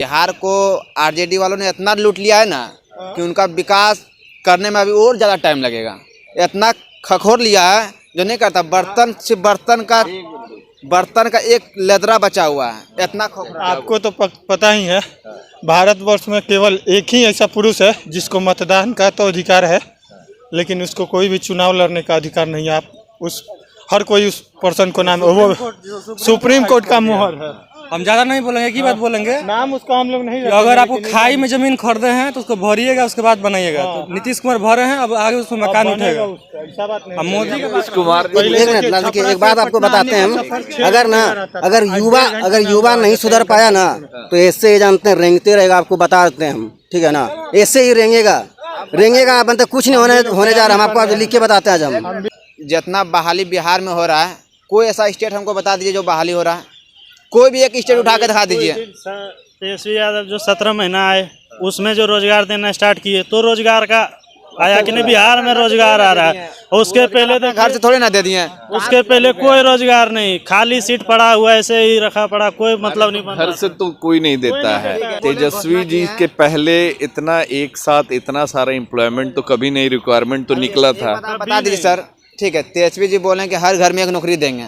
बिहार को आरजेडी वालों ने इतना लूट लिया है ना कि उनका विकास करने में अभी और ज़्यादा टाइम लगेगा। इतना खखोर लिया है जो नहीं करता। बर्तन का एक लेदरा बचा हुआ है, इतना खोखला। आपको तो पता ही है, भारतवर्ष में केवल एक ही ऐसा पुरुष है जिसको मतदान का तो अधिकार है, लेकिन उसको कोई भी चुनाव लड़ने का अधिकार नहीं है। आप हर कोई उस पर्सन को नाम, वो सुप्रीम कोर्ट का मोहर है। हम ज्यादा नहीं बोलेंगे, एक ही बात बोलेंगे, नाम उसका हम लोग नहीं। अगर आपको खाई में जमीन खरीदे हैं तो उसको भरिएगा, उसके बाद बनाइएगा। तो नीतीश कुमार भरे हैं, अब आगे उसमें मकान उठेगा। अब मोदी कुमार एक बात आपको बताते हैं हम, अगर युवा नहीं सुधर पाया ना तो ऐसे ही जानते हैं रेंगते रहेगा। आपको बता देते हैं हम, ठीक है ना, ऐसे ही रेंगेगा बनते कुछ नहीं होने जा रहा। हम आपको लिख के बताते हैं। आज हम जितना बहाली बिहार में हो रहा है, कोई ऐसा स्टेट हमको बता दीजिए जो बहाली हो रहा है। कोई भी एक स्टेट उठा के दिखा दीजिए। तेजस्वी यादव जो 17 महीना आए उसमें जो रोजगार देना स्टार्ट किए तो रोजगार का आया कि नहीं? बिहार में रोजगार आ रहा है। उसके पहले तो घर से थोड़े ना दे दिए। उसके पहले कोई रोजगार नहीं, खाली सीट पड़ा हुआ ऐसे ही रखा पड़ा, कोई मतलब नहीं। घर से तो कोई नहीं देता है। तेजस्वी जी के पहले इतना एक साथ इतना सारा एम्प्लॉयमेंट तो कभी नहीं, रिक्वायरमेंट तो निकला था। बता दीजिए सर, ठीक है। तेजस्वी जी बोले कि हर घर में एक नौकरी देंगे,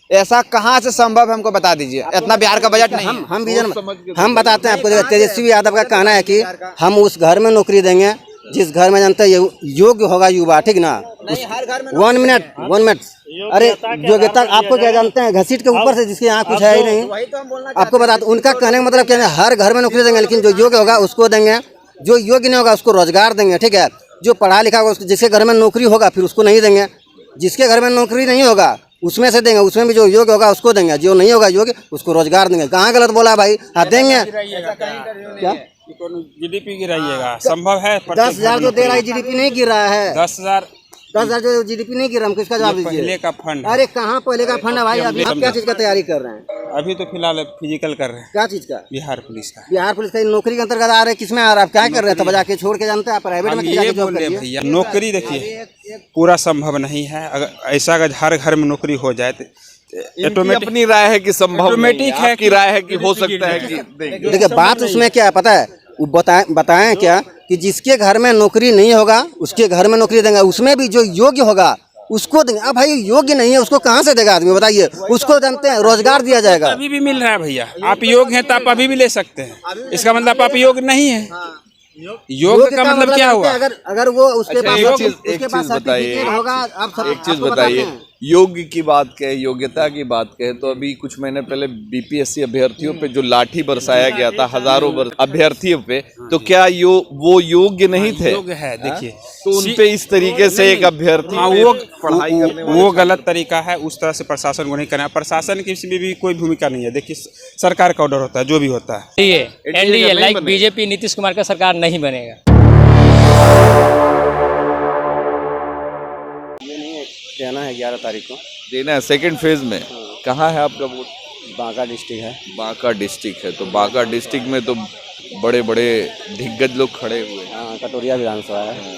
ऐसा कहाँ से संभव है हमको बता दीजिए। इतना बिहार का बजट नहीं। हम बताते हैं आपको। तेजस्वी यादव का कहना है कि हम उस घर में नौकरी देंगे जिस घर में जानते हैं योग्य होगा युवा, ठीक ना। 1 मिनट अरे योग्यता आपको क्या जानते हैं? घसीट के ऊपर से जिसके यहाँ कुछ है ही नहीं। आपको बताते उनका कहने का मतलब क्या है, हर घर में नौकरी देंगे, लेकिन जो योग्य होगा उसको देंगे, जो योग्य नहीं होगा उसको रोजगार देंगे, ठीक है। जो पढ़ा लिखा होगा जिसके घर में नौकरी होगा फिर उसको नहीं देंगे। जिसके घर में नौकरी नहीं होगा उसमें से देंगे, उसमें भी जो योग्य होगा उसको देंगे, जो नहीं होगा योग्य उसको रोजगार देंगे। कहाँ गलत बोला भाई? देंगे क्या? जीडीपी गिराइएगा, संभव है? 10,000 जो दे रहा है जीडीपी नहीं गिर रहा है। 10,000 जो जीडीपी नहीं गिर रहा, हम किसका जवाब दीजिए? पहले का फंड। अरे कहाँ पहले का फंड है भाई? अभी आप क्या चीज का तैयारी कर रहे हैं? अभी तो फिलहाल फिजिकल कर रहे हैं। क्या चीज का? बिहार पुलिस का। बिहार पुलिस का नौकरी के अंतर्गत आ रहे हैं। किसमें आ रहा है? आप क्या कर रहे हैं? तब जाके छोड़ के जानते हैं आप प्राइवेट में जाके जॉब करिए। भैया नौकरी देखिए पूरा संभव नहीं है। अगर ऐसा अगर हर घर में नौकरी हो जाए तो अपनी राय है कि संभव ऑटोमेटिक है कि राय है कि हो सकता है कि देखिए बात उसमें क्या है पता है? वो बताएं क्या कि जिसके घर में नौकरी नहीं होगा उसके घर में नौकरी देंगे, उसमें भी जो योग्य होगा उसको देंगे। अब भाई योग्य नहीं है उसको कहाँ से देगा आदमी? बताइए। उसको जानते हैं रोजगार दिया जाएगा। अभी भी मिल रहा है भैया। आप योग्य हैं तो आप अभी भी ले सकते हैं। इसका मतलब आप योग्य नहीं है। योग का मतलब क्या हुआ? अगर वो उसके पास सर्टिफिकेट होगा। आप एक चीज बताइए, योग्य की बात कहे, योग्यता की बात कहे तो अभी कुछ महीने पहले बीपीएससी अभ्यर्थियों पे जो लाठी बरसाया गया था हजारों अभ्यर्थियों पे, तो क्या वो योग्य नहीं थे? योग्य है। देखिए तो उनपे इस तरीके से एक अभ्यर्थी वो पढ़ाई करने वो गलत तरीका है। उस तरह से प्रशासन को नहीं करना। प्रशासन की इसमें भी कोई भूमिका नहीं है। देखिए सरकार का ऑर्डर होता है, जो भी होता है। NDA like BJP Nitish Kumar का सरकार नहीं बनेगा। देना है 11 तारीख को देना है सेकंड फेज में। कहाँ है आपका वोट? बांका डिस्ट्रिक्ट है। बांका डिस्ट्रिक्ट है तो बांका डिस्ट्रिक्ट में तो बड़े बड़े दिग्गज लोग खड़े हुए हैं। हाँ, कटोरिया विधानसभा है।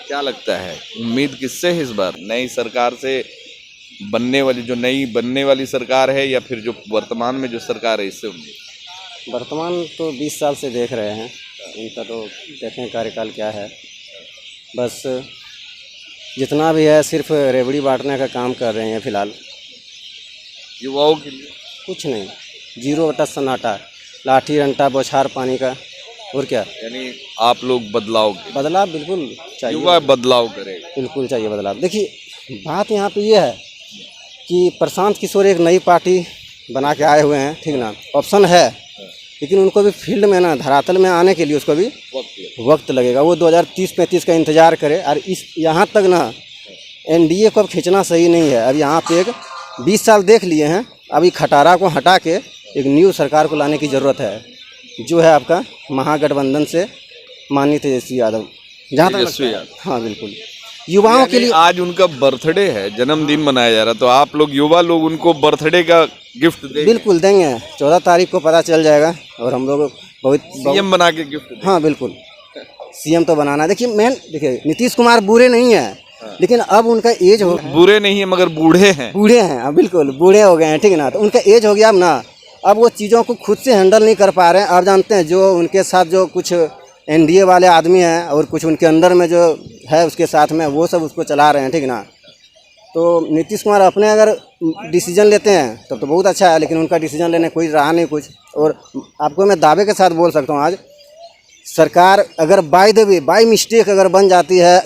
क्या लगता है उम्मीद किससे है इस बार? नई सरकार से बनने वाली सरकार है या फिर जो वर्तमान में जो सरकार है इससे उम्मीद? वर्तमान तो 20 साल से देख रहे हैं, इनका तो देखें कार्यकाल क्या है। बस जितना भी है सिर्फ रेवड़ी बांटने का काम कर रहे हैं फिलहाल। युवाओं के लिए कुछ नहीं, 0 सन्नाटा, लाठी डंडा बौछार पानी का। और क्या? यानी आप लोग बदलाव बिल्कुल चाहिए। युवा बदलाव करे, बिल्कुल चाहिए बदलाव। देखिए बात यहाँ पे ये है कि प्रशांत किशोर एक नई पार्टी बना के आए हुए हैं, ठीक ना। ऑप्शन है लेकिन उनको भी फील्ड में ना धरातल में आने के लिए उसको भी वक्त लगेगा। वो 2030-35 का इंतज़ार करे। और इस यहाँ तक ना एनडीए को अब खींचना सही नहीं है। अब यहाँ पे एक 20 साल देख लिए हैं, अभी खटारा को हटा के एक न्यू सरकार को लाने की ज़रूरत है, जो है आपका महागठबंधन से माननीय तेजस्वी यादव। जहाँ तक हाँ बिल्कुल युवाओं के लिए आज उनका बर्थडे है, जन्मदिन मनाया जा रहा, तो आप लोग युवा लोग उनको बर्थडे का गिफ्ट देंगे? बिल्कुल देंगे। 14 तारीख को पता चल जाएगा और हम लोग बहुत सीएम बना के गिफ्ट। हाँ बिल्कुल सीएम तो बनाना। देखिए नीतीश कुमार बुरे नहीं है, लेकिन अब उनका एज हो बुरे नहीं है मगर बूढ़े हैं। बिल्कुल बूढ़े हो गए हैं, ठीक है ना। तो उनका एज हो गया अब ना, अब वो चीज़ों को खुद से हैंडल नहीं कर पा रहे हैं। आप जानते हैं जो उनके साथ जो कुछ एनडीए वाले आदमी हैं और कुछ उनके अंदर में जो है उसके साथ में वो सब उसको चला रहे हैं, ठीक ना। तो नीतीश कुमार अपने अगर डिसीजन लेते हैं तब तो बहुत अच्छा है, लेकिन उनका डिसीजन लेने कोई रहा नहीं कुछ। और आपको मैं दावे के साथ बोल सकता हूँ, आज सरकार अगर बाय मिस्टेक अगर बन जाती है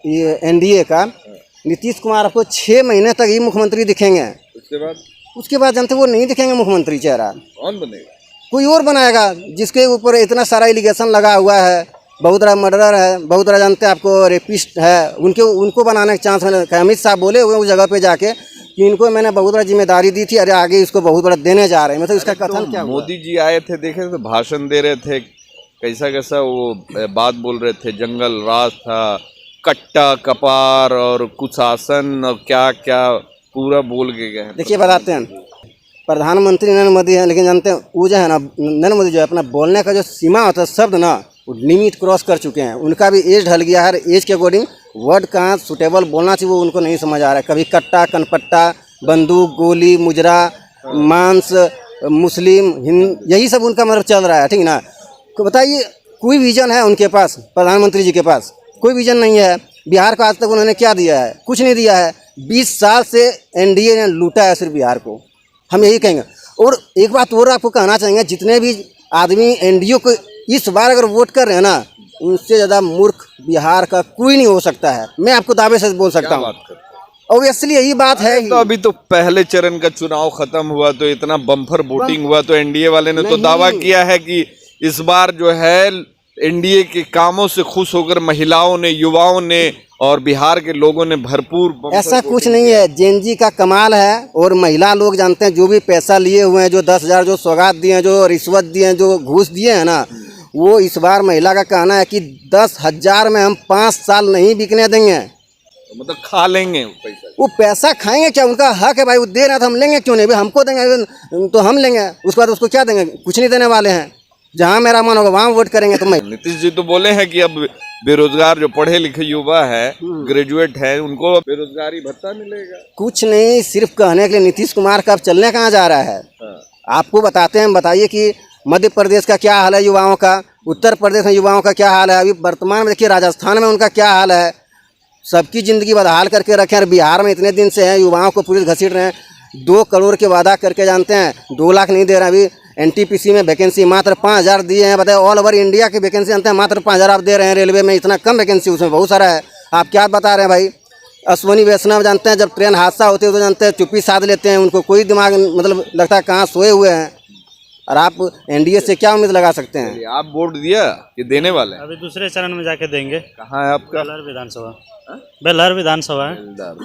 ये एनडीए का, नीतीश कुमार आपको 6 महीने तक ही मुख्यमंत्री दिखेंगे। उसके बाद जानते वो नहीं दिखेंगे मुख्यमंत्री चेहरा। कौन बनेगा? कोई और बनाएगा जिसके ऊपर इतना सारा एलिगेशन लगा हुआ है, बहुत बड़ा मर्डर है, बहुत बड़ा जानते हैं आपको रेपिस्ट है, उनको बनाने का चांस मैंने अमित शाह बोले हुए उस जगह पे जाके कि इनको मैंने बहुत बड़ा जिम्मेदारी दी थी, अरे आगे इसको बहुत बड़ा देने जा रहे हैं। मतलब इसका कथन क्या हुआ? मोदी जी आए थे, देखे तो भाषण दे रहे थे, कैसा वो बात बोल रहे थे, जंगल राज था, कट्टा कपार और कुशासन और क्या क्या पूरा बोल के गए। देखिए बताते हैं, प्रधानमंत्री नरेंद्र मोदी हैं, लेकिन जानते हैं वो जो है ना, नरेंद्र मोदी जो है अपना बोलने का जो सीमा होता है शब्द ना, वो लिमिट क्रॉस कर चुके हैं। उनका भी एज ढल गया है, एज के अकॉर्डिंग वर्ड कहाँ सुटेबल बोलना चाहिए वो उनको नहीं समझ आ रहा है। कभी कट्टा कनपट्टा, बंदूक गोली मुजरा, मांस, मुस्लिम हिंद, यही सब उनका मतलब चल रहा है, ठीक ना। तो बताइए कोई विजन है उनके पास? प्रधानमंत्री जी के पास कोई विजन नहीं है। बिहार को आज तक उन्होंने क्या दिया है? कुछ नहीं दिया है। 20 साल से एनडीए ने लूटा है सिर्फ बिहार को, हम यही कहेंगे। और एक बात और आपको कहना चाहेंगे, जितने भी आदमी एनडीए को इस बार अगर वोट कर रहे हैं ना, उनसे ज़्यादा मूर्ख बिहार का कोई नहीं हो सकता है। मैं आपको दावे से बोल सकता हूँ। ऑब्वियसली यही बात है। तो अभी तो पहले चरण का चुनाव खत्म हुआ तो इतना बम्पर वोटिंग हुआ, तो एनडीए वाले ने तो दावा किया है कि इस बार जो है एनडीए के कामों से खुश होकर महिलाओं ने, युवाओं ने और बिहार के लोगों ने भरपूर। ऐसा कुछ नहीं है, जेनजी का कमाल है। और महिला लोग जानते हैं जो भी पैसा लिए हुए हैं, जो 10,000 जो सौगात दिए हैं, जो रिश्वत दिए हैं, जो घूस दिए हैं ना, वो इस बार महिला का कहना है कि 10,000 में हम 5 साल नहीं बिकने देंगे। मतलब खा लेंगे पैसा। वो पैसा खाएंगे क्या? उनका हक है भाई, वो दे रहा था, हम लेंगे क्यों नहीं भाई? हमको देंगे तो हम लेंगे, उसके बाद उसको क्या देंगे? कुछ नहीं देने वाले हैं। जहाँ मेरा मन होगा वहाँ वोट करेंगे। तो मैं नीतीश जी तो बोले हैं कि अब बेरोजगार जो पढ़े लिखे युवा है, ग्रेजुएट है, उनको बेरोजगारी भत्ता मिलेगा। कुछ नहीं, सिर्फ कहने के लिए। नीतीश कुमार का अब चलने कहाँ जा रहा है? आपको बताते हैं। बताइए कि मध्य प्रदेश का क्या हाल है युवाओं का, उत्तर प्रदेश में युवाओं का क्या हाल है, अभी वर्तमान में देखिए राजस्थान में उनका क्या हाल है। सबकी ज़िंदगी बदहाल करके रखे हैं। बिहार में इतने दिन से हैं, युवाओं को पुलिस घसीट रहे हैं। 2 करोड़ के वादा करके जानते हैं 2 लाख नहीं दे रहे। अभी एनटीपीसी में वैकेंसी मात्र 5,000 दिए हैं। बताए ऑल ओवर इंडिया की वैकेंसी जानते हैं मात्र 5,000 आप दे रहे हैं। रेलवे में इतना कम वैकेंसी, उसमें बहुत सारा है। आप क्या बता रहे हैं भाई? अश्वनी वैष्णव जानते हैं जब ट्रेन हादसा होते हैं तो जानते हैं चुप्पी साध लेते हैं, उनको कोई दिमाग मतलब लगता है कहाँ सोए हुए हैं। और आप एनडीए से क्या उम्मीद लगा सकते हैं? आप वोट दिया कि देने वाले हैं? अभी दूसरे चरण में जाके देंगे। कहाँ है आपका? बेलहर विधानसभा। बेलहर विधानसभा है।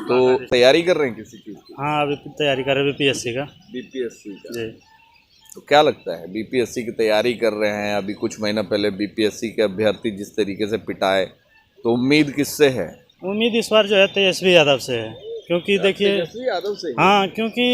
तो तैयारी कर रहे हैं किसी चीज की? हाँ, अभी तैयारी कर रहे हैं बीपीएससी का। बीपीएससी का जी। तो क्या लगता है, बीपीएससी की तैयारी कर रहे हैं, अभी कुछ महीना पहले बीपीएससी के अभ्यर्थी जिस तरीके से पिटाए, तो उम्मीद किससे है? उम्मीद इस बार जो है तेजस्वी यादव से है, क्योंकि देखिए यादव से। हाँ, क्योंकि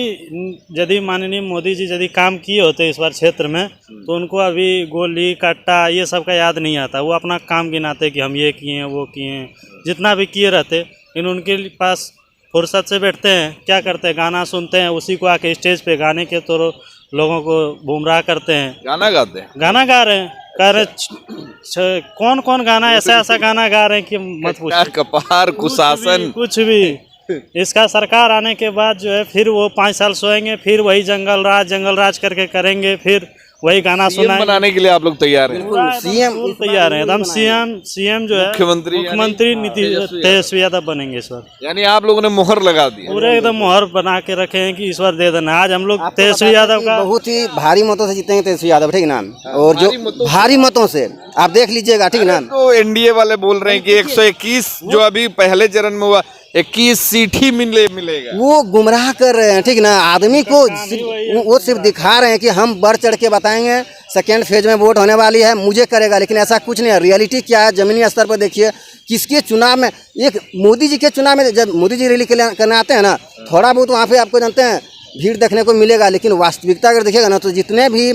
यदि माननीय मोदी जी यदि काम किए होते इस बार क्षेत्र में, तो उनको अभी गोली कट्टा ये सब का याद नहीं आता। वो अपना काम गिनाते कि हम ये किए हैं, वो किए हैं, जितना भी किए रहते। इन उनके पास फुर्सत से बैठते हैं, क्या करते हैं? गाना सुनते हैं, उसी को आके स्टेज पे गाने के तो लोगों को गुमराह करते हैं। गाना गाते हैं? गाना गा रहे हैं, कह रहे कौन कौन गाना, ऐसा गाना गा रहे हैं कि मत पूछिए। कपार कुशासन कुछ भी। इसका सरकार आने के बाद जो है फिर वो 5 साल सोएंगे, फिर वही जंगल राज करके करेंगे, फिर वही गाना सुनाएंगे। बनाने के लिए आप लोग तैयार हैं? सीएम तैयार है एकदम। सीएम जो है मुख्यमंत्री नीतीश तेजस्वी यादव बनेंगे इस बार। यानी आप लोगों ने मोहर लगा दी? पूरे एकदम मोहर बना के रखे हैं कि इस बार दे देना। आज हम लोग तेजस्वी यादव का बहुत ही भारी मतों से जीतेंगे तेजस्वी यादव, ठीक ना। और जो भारी मतों से आप देख लीजिएगा, ठीक ना। तो एनडीए वाले बोल रहे हैं कि 121 जो अभी पहले चरण में हुआ 21 सीट ही मिलेगा। वो गुमराह कर रहे हैं, ठीक ना। आदमी को वो सिर्फ दिखा रहे हैं कि हम बढ़ चढ़ के बताएंगे, सेकेंड फेज में वोट होने वाली है, मुझे करेगा, लेकिन ऐसा कुछ नहीं है। रियलिटी क्या है जमीनी स्तर पर देखिए। किसके चुनाव में, एक मोदी जी के चुनाव में जब मोदी जी रैली करने आते हैं ना, थोड़ा बहुत वहाँ पे आपको जानते हैं भीड़ देखने को मिलेगा, लेकिन वास्तविकता अगर देखिएगा ना, तो जितने भी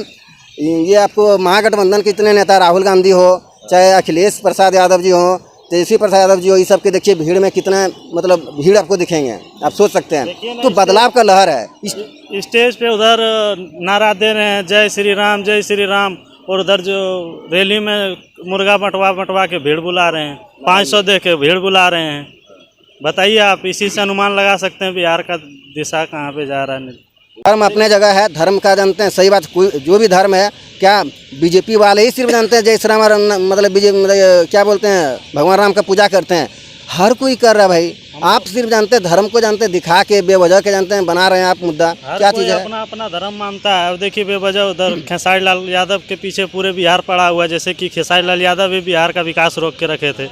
ये आपको महागठबंधन के इतने नेता, राहुल गांधी हो, चाहे अखिलेश प्रसाद यादव जी हो, तेजस्वी प्रसाद यादव जी ये सब के देखिए भीड़ में कितना मतलब भीड़ आपको दिखेंगे, आप सोच सकते हैं। तो बदलाव का लहर है। स्टेज पे उधर नारा दे रहे हैं जय श्री राम, और उधर जो रैली में मुर्गा बंटवा के भीड़ बुला रहे हैं, 500 दे के भीड़ बुला रहे हैं। बताइए आप, इसी से अनुमान लगा सकते हैं बिहार का दिशा कहाँ पे जा रहा है। धर्म अपने जगह है, धर्म का जानते हैं, सही बात। कोई जो भी धर्म है, क्या बीजेपी वाले ही सिर्फ जानते हैं जय श्री राम, मतलब बीजेपी क्या बोलते हैं, भगवान राम का पूजा करते हैं। हर कोई कर रहा है भाई। आप सिर्फ जानते हैं धर्म को, जानते हैं दिखा के बेवजह के जानते हैं बना रहे हैं आप मुद्दा। क्या चीज़ है? अपना अपना धर्म मानता है। अब देखिए बेवजह उधर खेसारी लाल यादव के पीछे पूरे बिहार पड़ा हुआ है। जैसे कि खेसारी लाल यादव भी बिहार का विकास रोक के रखे थे,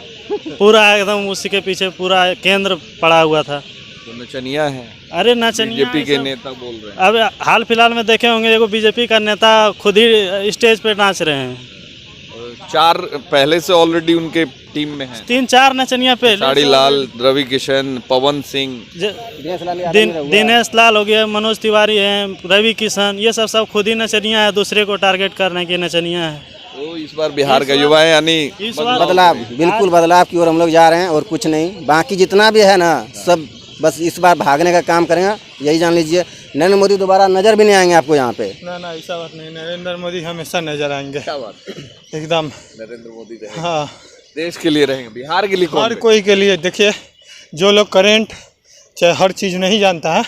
पूरा एकदम उसी के पीछे पूरा केंद्र पड़ा हुआ था। तो नचनिया है, अरे नचनिया बीजेपी के नेता बोल रहे हैं। अब हाल फिलहाल में देखे होंगे, एगो बीजेपी का नेता खुद ही स्टेज पे नाच रहे हैं। 4 पहले से ऑलरेडी उनके टीम में हैं। 3-4 नचनिया पे खेसारी लाल, रवि किशन, पवन सिंह, दिनेश लाल हो गया, मनोज तिवारी हैं, रवि किशन, ये सब खुद ही नचनिया है, दूसरे को टारगेट करने की नचनिया है। तो इस बार बिहार का युवा है, यानी बदलाव, बिल्कुल बदलाव की ओर हम लोग जा रहे हैं और कुछ नहीं। बाकी जितना भी है ना, सब बस इस बार भागने का काम करेंगे, यही जान लीजिए। नरेंद्र मोदी दोबारा नजर भी नहीं आएंगे आपको यहाँ पे। ना ऐसा बात नहीं, नरेंद्र मोदी हमेशा नजर आएंगे। क्या बात, एकदम नरेंद्र मोदी रहेंगे। हाँ, देश के लिए रहेंगे, बिहार के लिए कौन हर कोई के लिए। देखिए जो लोग करेंट चाहे हर चीज़ नहीं जानता है,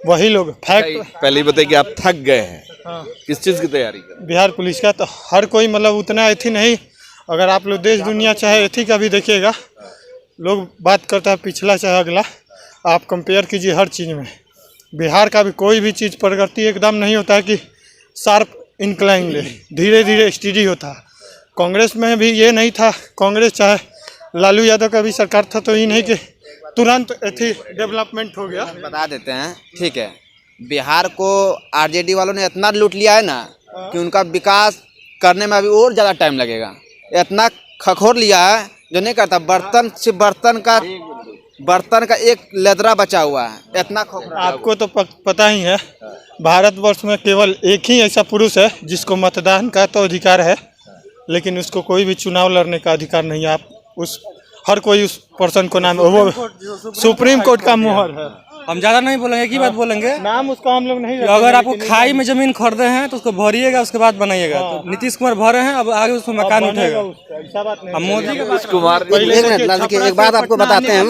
वही लोग फैक्ट। पहले बताइए कि आप थक गए हैं। हाँ, किस चीज़ की तैयारी कर? बिहार पुलिस का। तो हर कोई मतलब उतना एथी नहीं। अगर आप लोग देश दुनिया चाहे एथी का भी देखिएगा, लोग बात करता है पिछला चाहे अगला, आप कंपेयर कीजिए हर चीज़ में। बिहार का भी कोई भी चीज़ प्रगति एकदम नहीं होता है कि शार्प इंक्लाइन ले, धीरे धीरे स्टडी होता है। कांग्रेस में भी ये नहीं था, कांग्रेस चाहे लालू यादव का भी सरकार था, तो ये नहीं कि तुरंत एथी डेवलपमेंट हो गया। बता देते हैं, ठीक है। बिहार को आरजेडी वालों ने इतना लूट लिया है ना कि उनका विकास करने में अभी और ज़्यादा टाइम लगेगा। इतना खखोर लिया है जो नहीं करता। बर्तन का एक लेदरा बचा हुआ है, इतना खोखला। आपको तो पता ही है, भारतवर्ष में केवल एक ही ऐसा पुरुष है जिसको मतदान का तो अधिकार है, लेकिन उसको कोई भी चुनाव लड़ने का अधिकार नहीं है। आप उस हर कोई उस पर्सन को नाम, वो सुप्रीम कोर्ट का मुहर है। हम ज़्यादा नहीं बोलेंगे, एक ही बात बोलेंगे, नाम उसका हम लोग नहीं। अगर आपको खाई में जमीन खरीदे हैं तो उसको भरिएगा, उसके बाद बनाइएगा। तो नीतीश कुमार भरे हैं, अब आगे उसमें मकान उठेगा। हम मोदी का एक मिनट लाल जी, एक बात आपको बताते हैं हम।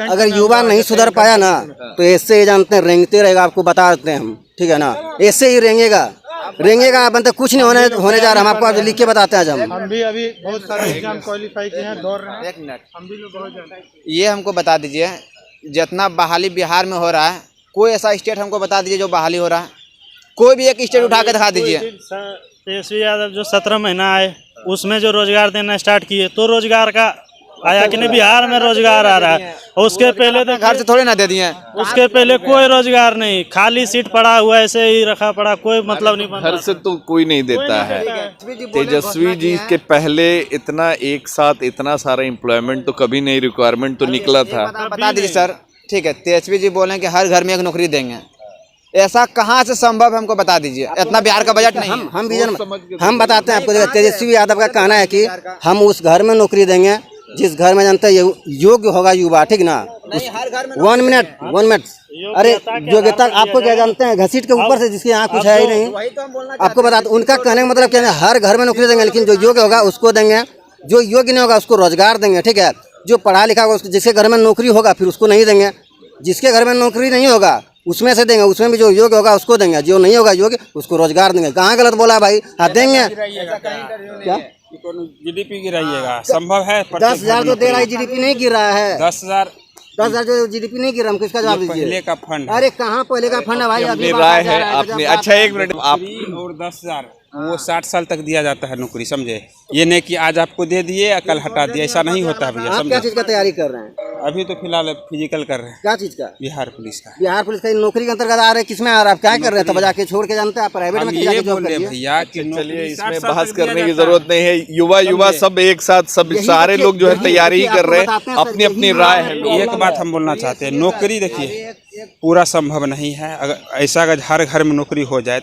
अगर युवा नहीं सुधर पाया ना, तो ऐसे ही जानते हैं रेंगते रहेगा। आपको बता देते हैं हम, ठीक है ना, ऐसे ही रेंगेगा बनते, कुछ नहीं होने जा रहा। हम आपको आज लिख के बताते हैं। हम भी अभी बहुत सारे एग्जाम क्वालिफाई किए हैं, दौड़ रहे हैं। एक मिनट, हम भी लोग बहुत ये हमको बता दीजिए, जितना बहाली बिहार में हो रहा है, कोई ऐसा स्टेट हमको बता दीजिए जो बहाली हो रहा है। कोई भी एक स्टेट उठा के दिखा दीजिए। तेजस्वी यादव जो 17 महीना आए, उसमें जो रोजगार देना स्टार्ट किए, तो रोजगार का आया कि नहीं? बिहार में रोजगार आ रहा है। उसके पहले तो घर से थोड़े ना दे दिए। उसके पहले कोई रोजगार नहीं, खाली सीट पड़ा हुआ, ऐसे ही रखा पड़ा, कोई मतलब नहीं। घर से तो कोई नहीं देता है। तेजस्वी जी के पहले इतना एक साथ इतना सारा एम्प्लॉयमेंट तो कभी नहीं, रिक्वायरमेंट तो निकला था। बता दीजिए सर, ठीक है। तेजस्वी जी बोले कि हर घर में एक नौकरी देंगे, ऐसा कहाँ से संभव है? हमको बता दीजिए। इतना बिहार का बजट नहीं। हम बताते हैं आपको। तेजस्वी यादव का कहना है कि हम उस घर में नौकरी देंगे जिस घर में जानते हैं योग्य होगा युवा, ठीक ना। 1 मिनट, अरे योग्यता आपको क्या जानते हैं? घसीट के ऊपर से, जिसके यहाँ कुछ है ही नहीं। आपको बताते, उनका कहने का मतलब क्या है, हर घर में नौकरी देंगे, लेकिन जो योग्य होगा उसको देंगे, जो योग्य नहीं होगा उसको रोजगार देंगे, ठीक है। जो पढ़ा लिखा होगा, जिसके घर में नौकरी होगा फिर उसको नहीं देंगे। जिसके घर में नौकरी नहीं होगा उसमें से देंगे, उसमें भी जो योग्य होगा उसको देंगे, जो नहीं होगा योग्य उसको रोजगार देंगे। कहाँ गलत बोला भाई? हाँ देंगे। क्या जीडीपी गिराइएगा? संभव है? 10,000 तो दे रहा है, जीडीपी नहीं गिर रहा है। 10,000 जो जीडीपी नहीं गिर रहा, हम किसका जवाब दीजिए? पहले का फंड। अरे कहाँ पहले का फंड है भाई? अपनी राय है आपने। अच्छा एक मिनट, आप और 10,000 वो 60 साल तक दिया जाता है नौकरी, समझे? ये नहीं कि आज आपको दे दिए या कल हटा दिया, ऐसा नहीं होता भैया। आप क्या चीज का तैयारी कर रहे हैं? अभी तो फिलहाल फिजिकल कर रहे हैं। क्या चीज का? बिहार पुलिस का। बिहार पुलिस का नौकरी के अंतर्गत आ रहे हैं। किसमें आ रहा है? आप क्या कर रहे हैं? तब जाके छोड़ के जानते हैं आप प्राइवेट में ये जॉब बोल रहे करिए। भैया कि चलिए इसमें बहस करने की जरूरत नहीं है। युवा सब एक साथ, सब सारे लोग जो है तैयारी ही कर रहे हैं, अपनी अपनी राय है। एक बात हम बोलना चाहते हैं, नौकरी देखिए पूरा संभव नहीं है। अगर ऐसा अगर हर घर में नौकरी हो जाए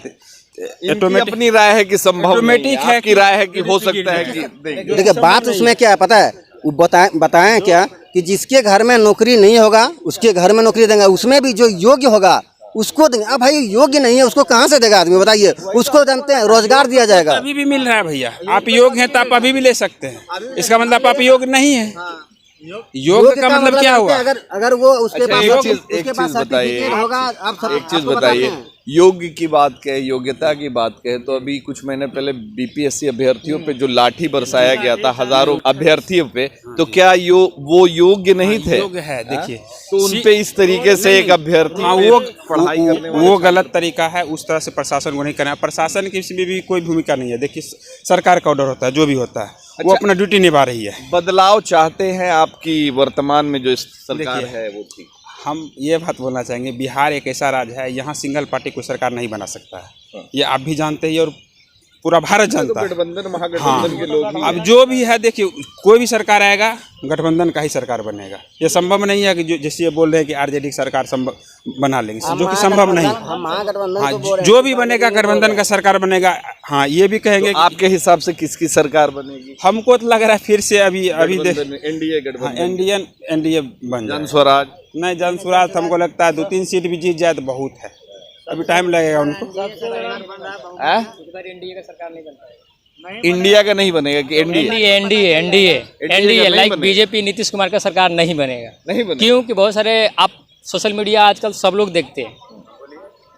इनकी अपनी राय है कि संभव ऑटोमेटिक है कि राय है कि हो सकता है कि देखिए बात उसमें क्या है पता है, वो बताएं क्या कि जिसके घर में नौकरी नहीं होगा उसके घर में नौकरी देंगे, उसमें भी जो योग्य होगा उसको देंगे। अब भाई योग्य नहीं है उसको कहाँ से देगा आदमी बताइए, उसको जानते हैं रोजगार दिया जाएगा। अभी भी मिल रहा है भैया, आप योग्य हैं तो आप अभी भी ले सकते हैं, इसका मतलब आप योग्य नहीं है। योग का मतलब क्या हुआ? अगर वो उसके पास एक चीज बताइए, होगा, आप एक चीज बताइए, योग्य की बात कहे, योग्यता की बात कहे तो अभी कुछ महीने पहले बीपीएससी अभ्यर्थियों पे जो लाठी बरसाया गया था हजारों अभ्यर्थियों पे, तो क्या वो योग्य नहीं थे? योग्य है, देखिए तो उन पे इस तरीके से एक अभ्यर्थी वो पढ़ाई करने वो गलत तरीका है, उस तरह से प्रशासन को नहीं करना। प्रशासन की इसमें भी कोई भूमिका नहीं है। देखिए सरकार का ऑर्डर होता है, जो भी होता है वो अपना ड्यूटी निभा रही है। बदलाव चाहते हैं आपकी वर्तमान में जो सरकार है वो ठीक? हम ये बात बोलना चाहेंगे, बिहार एक ऐसा राज्य है, यहाँ सिंगल पार्टी कोई सरकार नहीं बना सकता है, ये आप भी जानते हैं और पूरा भारत जानता है। गठबंधन महागठबंधन के लोग अब जो भी है, देखिए कोई भी सरकार आएगा गठबंधन का ही सरकार बनेगा। ये संभव नहीं है कि जैसे ये बोल रहे हैं कि आरजेडी सरकार संभव बना लेंगे, जो कि संभव नहीं। हाँ, जो भी बनेगा गठबंधन का सरकार बनेगा। हाँ, ये भी कहेंगे तो आपके हिसाब से किसकी सरकार बनेगी? हमको तो लग रहा है फिर से अभी एनडीए गठबंधन, एनडीए बन जाए। जन स्वराज नहीं, जन स्वराज हमको लगता है 2-3 सीट भी जीत जाए तो बहुत है, अभी टाइम लगेगा उनको। इंडिया का नहीं बनेगा कि NDA like BJP Nitish Kumar का सरकार नहीं बनेगा। क्योंकि बहुत सारे आप सोशल मीडिया आजकल सब लोग देखते हैं,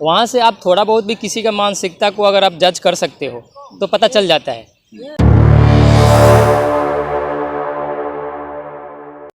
वहाँ से आप थोड़ा बहुत भी किसी का मानसिकता को अगर आप जज कर सकते हो तो पता चल जाता है।